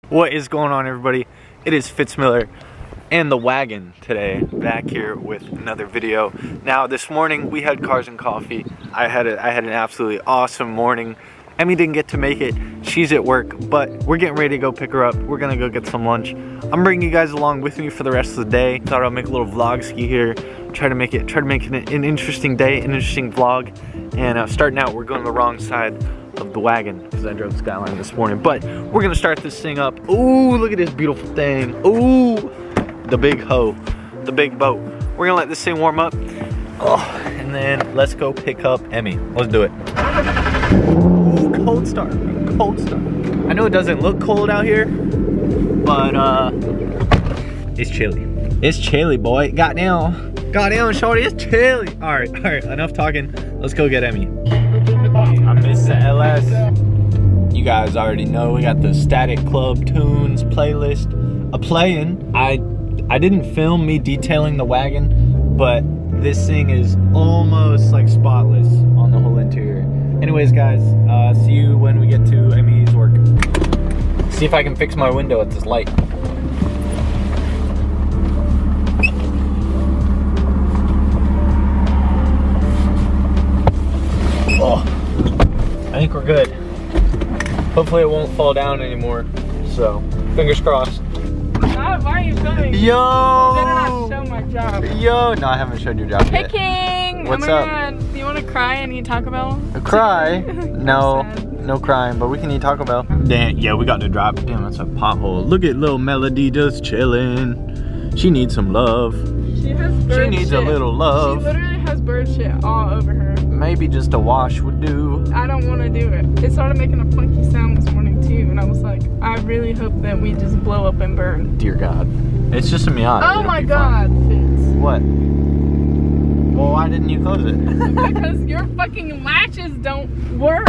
What is going on, everybody? It is Fitzmiller and the wagon today, back here with another video. Now this morning we had cars and coffee. I had an absolutely awesome morning. Emmy didn't get to make it, she's at work, but we're getting ready to go pick her up. We're gonna go get some lunch. I'm bringing you guys along with me for the rest of the day. Thought I'll make a little vlog ski here, try to make it an interesting day, an interesting vlog. And starting out, we're going the wrong side of the wagon because I drove the Skyline this morning, but we're gonna start this thing up. Ooh, look at this beautiful thing. Ooh, the big hoe, the big boat. We're gonna let this thing warm up. Oh, and then let's go pick up Emmy. Let's do it. Ooh, cold start, cold start. I know it doesn't look cold out here, but it's chilly. It's chilly, boy. Goddamn, shorty, it's chilly. All right, enough talking. Let's go get Emmy. I miss the LS. You guys already know we got the Static Club Tunes playlist playing. I didn't film me detailing the wagon, but this thing is almost like spotless on the whole interior. Anyways, guys, see you when we get to Emmy's work. See if I can fix my window at this light. Oh, I think we're good. Hopefully it won't fall down anymore. So, fingers crossed. God, why are you filming? Yo! You better not show my job. Yo! No, I haven't showed your job yet. Picking! What's oh my up? God. Do you want to cry and eat Taco Bell? Cry? No, no crying, but we can eat Taco Bell. Damn, yeah, we got to drop. Damn, that's a pothole. Look at little Melody just chilling. She needs some love. She has bird She needs shit. a little love. She literally has bird shit all over her. Maybe just a wash would do. I don't want to do it. It started making a plunky sound this morning too, and I was like, I really hope that we just blow up and burn. Dear God. It's just a Miata. Oh my God, Fitz. What? Well, why didn't you close it? Because your fucking latches don't work.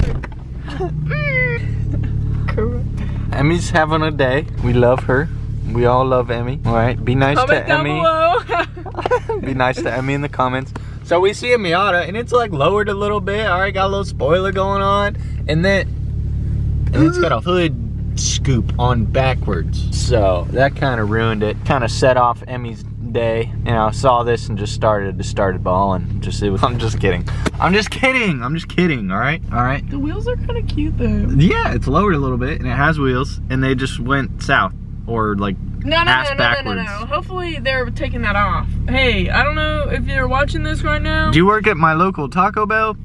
Emmy's having a day. We love her. We all love Emmy. All right, be nice Comment to down Emmy. below. Be nice to Emmy in the comments. So we see a Miata and it's like lowered a little bit. All right, got a little spoiler going on, and then it's got a hood scoop on backwards. So that kind of ruined it. Kind of set off Emmy's day. You know, saw this and just started balling. I'm just kidding. I'm just kidding. All right. The wheels are kind of cute though. Yeah, it's lowered a little bit and it has wheels, and they just went south or like No. backwards. Hopefully they're taking that off. Hey, I don't know if you're watching this right now. Do you work at my local Taco Bell?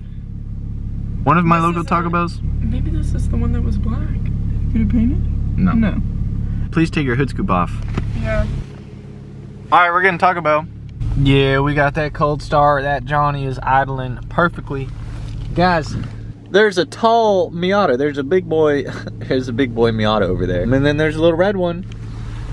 One of my local Taco Bells? Maybe this is the one that was black. Could it painted? No. No. Please take your hood scoop off. Yeah. Alright, we're getting Taco Bell. Yeah, we got that cold start. That Johnny is idling perfectly. Guys, there's a tall Miata. There's a big boy. There's a big boy Miata over there. And then there's a little red one.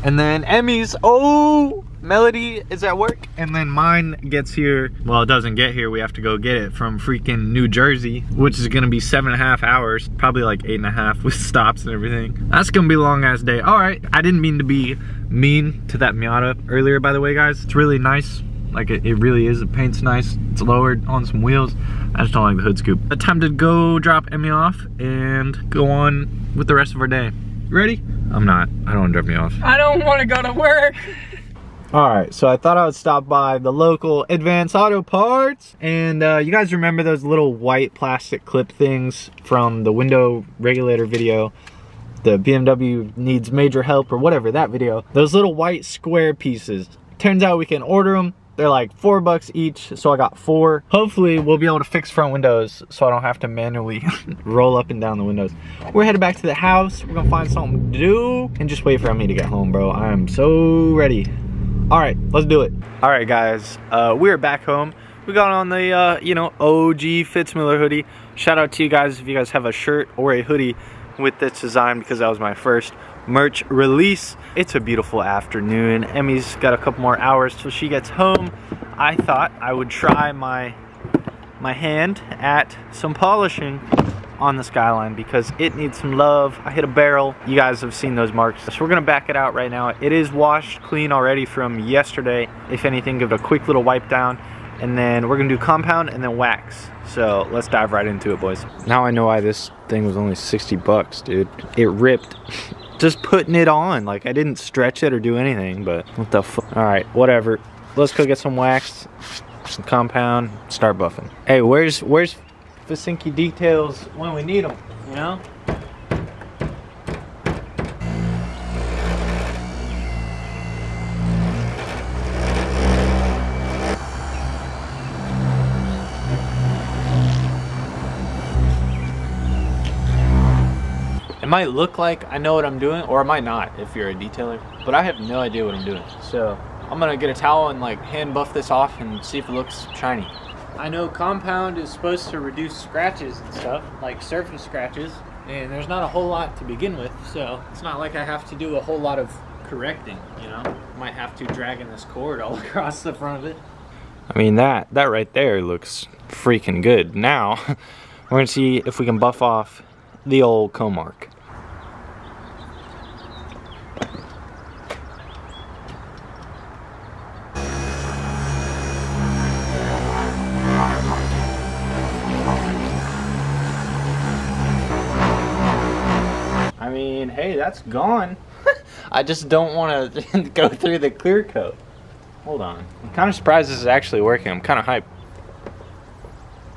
And then Emmy's, oh, Melody is at work. And then mine gets here. Well, it doesn't get here. We have to go get it from freaking New Jersey, which is gonna be 7.5 hours. Probably like 8.5 with stops and everything. That's gonna be a long ass day. All right, I didn't mean to be mean to that Miata earlier, by the way, guys. It's really nice. Like it really is. The paint's nice. It's lowered on some wheels. I just don't like the hood scoop. But time to go drop Emmy off and go on with the rest of our day. Ready? I'm not. I don't want to drop me off. I don't want to go to work. Alright, so I thought I would stop by the local Advance Auto Parts. And you guys remember those little white plastic clip things from the window regulator video? The BMW needs major help or whatever, that video. Those little white square pieces. Turns out we can order them. They're like $4 each, so I got 4. Hopefully we'll be able to fix front windows so I don't have to manually roll up and down the windows. We're headed back to the house. We're gonna find something to do and just wait for Emmy to get home, bro. I am so ready. All right, let's do it. All right, guys, we're back home. We got on the, you know, OG Fitzmiller hoodie. Shout out to you guys if you guys have a shirt or a hoodie with this design, because that was my first merch release. It's a beautiful afternoon. Emmy's got a couple more hours till she gets home. I thought I would try my hand at some polishing on the Skyline because it needs some love. I hit a barrel. You guys have seen those marks. So we're gonna back it out right now. It is washed clean already from yesterday. If anything, give it a quick little wipe down. And then we're gonna do compound and then wax. So let's dive right into it, boys. Now I know why this thing was only 60 bucks, dude. It ripped just putting it on. Like, I didn't stretch it or do anything, but what the fuck. All right, whatever. Let's go get some wax, some compound, start buffing. Hey, where's Visinki details when we need them, you know? It might look like I know what I'm doing, or it might not if you're a detailer, but I have no idea what I'm doing. So I'm gonna get a towel and like hand buff this off and see if it looks shiny. I know compound is supposed to reduce scratches and stuff, like surface scratches, and there's not a whole lot to begin with, so it's not like I have to do a whole lot of correcting, you know? Might have to drag in this cord all across the front of it. I mean, that right there looks freaking good. Now, we're gonna see if we can buff off the old Comarch. I mean, hey, that's gone. I just don't want to go through the clear coat. Hold on. I'm kind of surprised this is actually working. I'm kind of hyped.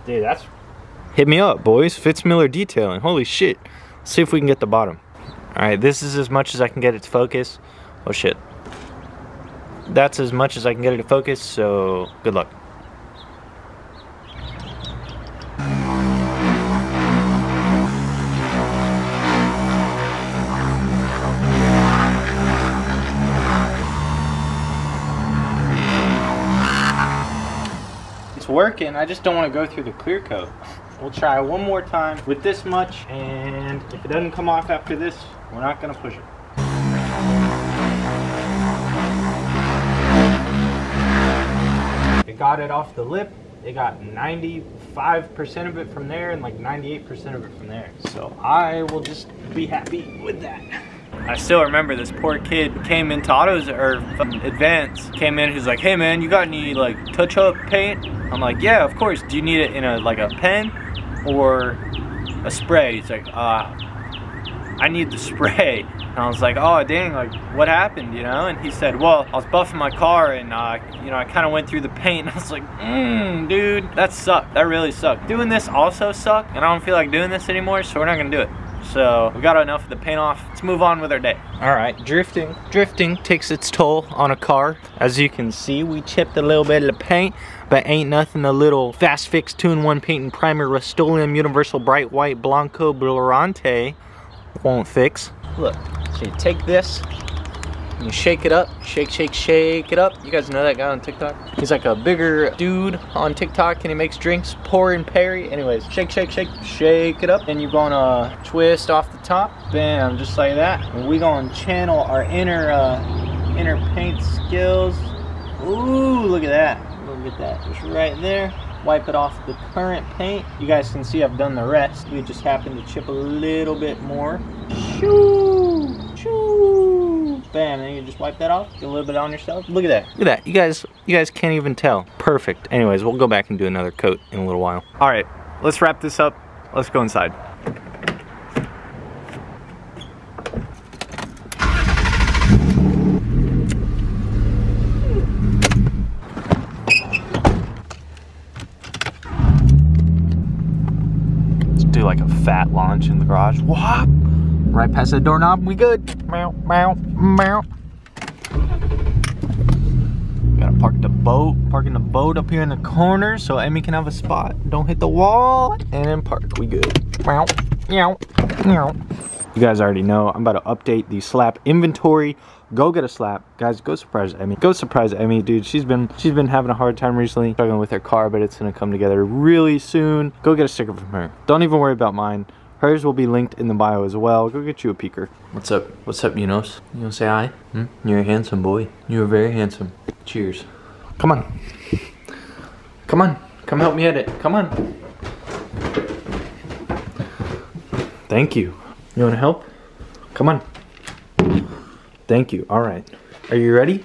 Dude, that's... Hit me up, boys. Fitzmiller Detailing. Holy shit. Let's see if we can get the bottom. Alright, this is as much as I can get it to focus. Oh shit. That's as much as I can get it to focus, so good luck. It's working, I just don't want to go through the clear coat. We'll try one more time with this much, and if it doesn't come off after this, we're not going to push it. It got it off the lip. It got 95% of it from there and like 98% of it from there. So I will just be happy with that. I still remember this poor kid came into Autos or Advance, came in, he's like, hey man, you got any like touch-up paint? I'm like, yeah, of course. Do you need it in a like a pen or a spray? He's like, I need the spray. And I was like, oh dang, like what happened, you know? And he said, well, I was buffing my car and you know, I kind of went through the paint. And I was like, dude, that sucked. That really sucked. Doing this also sucked, and I don't feel like doing this anymore, so we're not gonna do it. So we got enough of the paint off. Let's move on with our day. All right, drifting takes its toll on a car. As you can see, we chipped a little bit of the paint, but ain't nothing a little Fast Fix 2-in-1 paint and primer Rust-Oleum Universal Bright White Blanco Blurante won't fix. Look, so you take this, and you shake it up, shake it up. You guys know that guy on TikTok? He's like a bigger dude on TikTok, and he makes drinks, pour and Perry. Anyways, shake it up, and you're gonna twist off the top, bam, just like that. And we gonna channel our inner paint skills. Ooh, look at that, just right there. Wipe it off the current paint. You guys can see I've done the rest. We just happen to chip a little bit more. Shoo, shoo. Bam, and then you just wipe that off. Get a little bit on yourself. Look at that. Look at that. You guys can't even tell. Perfect. Anyways, we'll go back and do another coat in a little while. All right, let's wrap this up. Let's go inside. Do like a fat launch in the garage. Whoop! Right past the doorknob, we good. Meow, meow, meow. Gotta parking the boat up here in the corner so Emmy can have a spot. Don't hit the wall, and then park. We good. Meow, meow, meow. You guys already know I'm about to update the slap inventory. Go get a slap, guys. Go surprise Emmy. Go surprise Emmy, dude. She's been having a hard time recently, struggling with her car, but it's gonna come together really soon. Go get a sticker from her. Don't even worry about mine. Hers will be linked in the bio as well. Go get you a peeker. What's up? What's up, Enos? You wanna say hi? You're a handsome boy. You are very handsome. Cheers. Come on. Come on. Come help me edit. Come on. Thank you. You wanna help? Come on. Thank you. All right. Are you ready?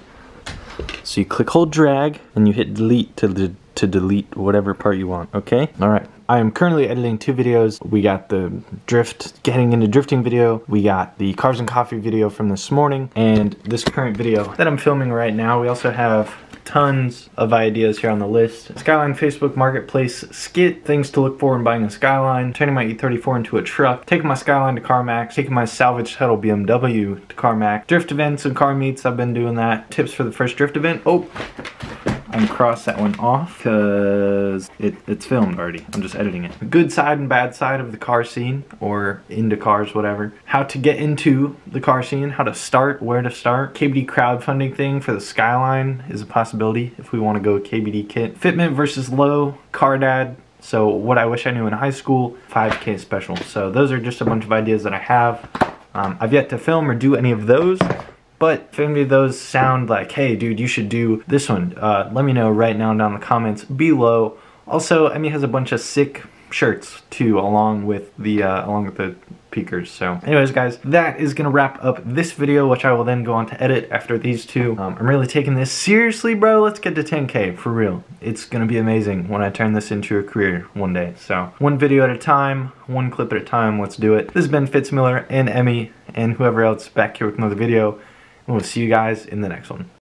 So you click, hold, drag, and you hit delete to to delete whatever part you want, okay? All right. I am currently editing 2 videos. We got the getting into drifting video. We got the Cars and Coffee video from this morning, and this current video that I'm filming right now. We also have tons of ideas here on the list. Skyline Facebook Marketplace skit, things to look for in buying a Skyline, turning my E34 into a truck, taking my Skyline to CarMax, taking my salvage title BMW to CarMax, drift events and car meets, I've been doing that, tips for the first drift event. Oh, I can cross that one off because it's filmed already. I'm just editing it. The good side and bad side of the car scene, or into cars, whatever. How to get into the car scene, how to start, where to start. KBD crowdfunding thing for the Skyline is a possibility if we want to go KBD kit. Fitment versus low, car dad. So what I wish I knew in high school, 5K special. So those are just a bunch of ideas that I have. I've yet to film or do any of those. But if any of those sound like, hey dude, you should do this one, let me know right now down in the comments below. Also, Emmy has a bunch of sick shirts too, along with the peakers. So anyways guys, that is gonna wrap up this video, which I will then go on to edit after these 2. I'm really taking this seriously, bro. Let's get to 10K for real. It's gonna be amazing when I turn this into a career one day. So 1 video at a time, 1 clip at a time, let's do it. This has been Fitzmiller and Emmy and whoever else back here with another video. And we'll see you guys in the next one.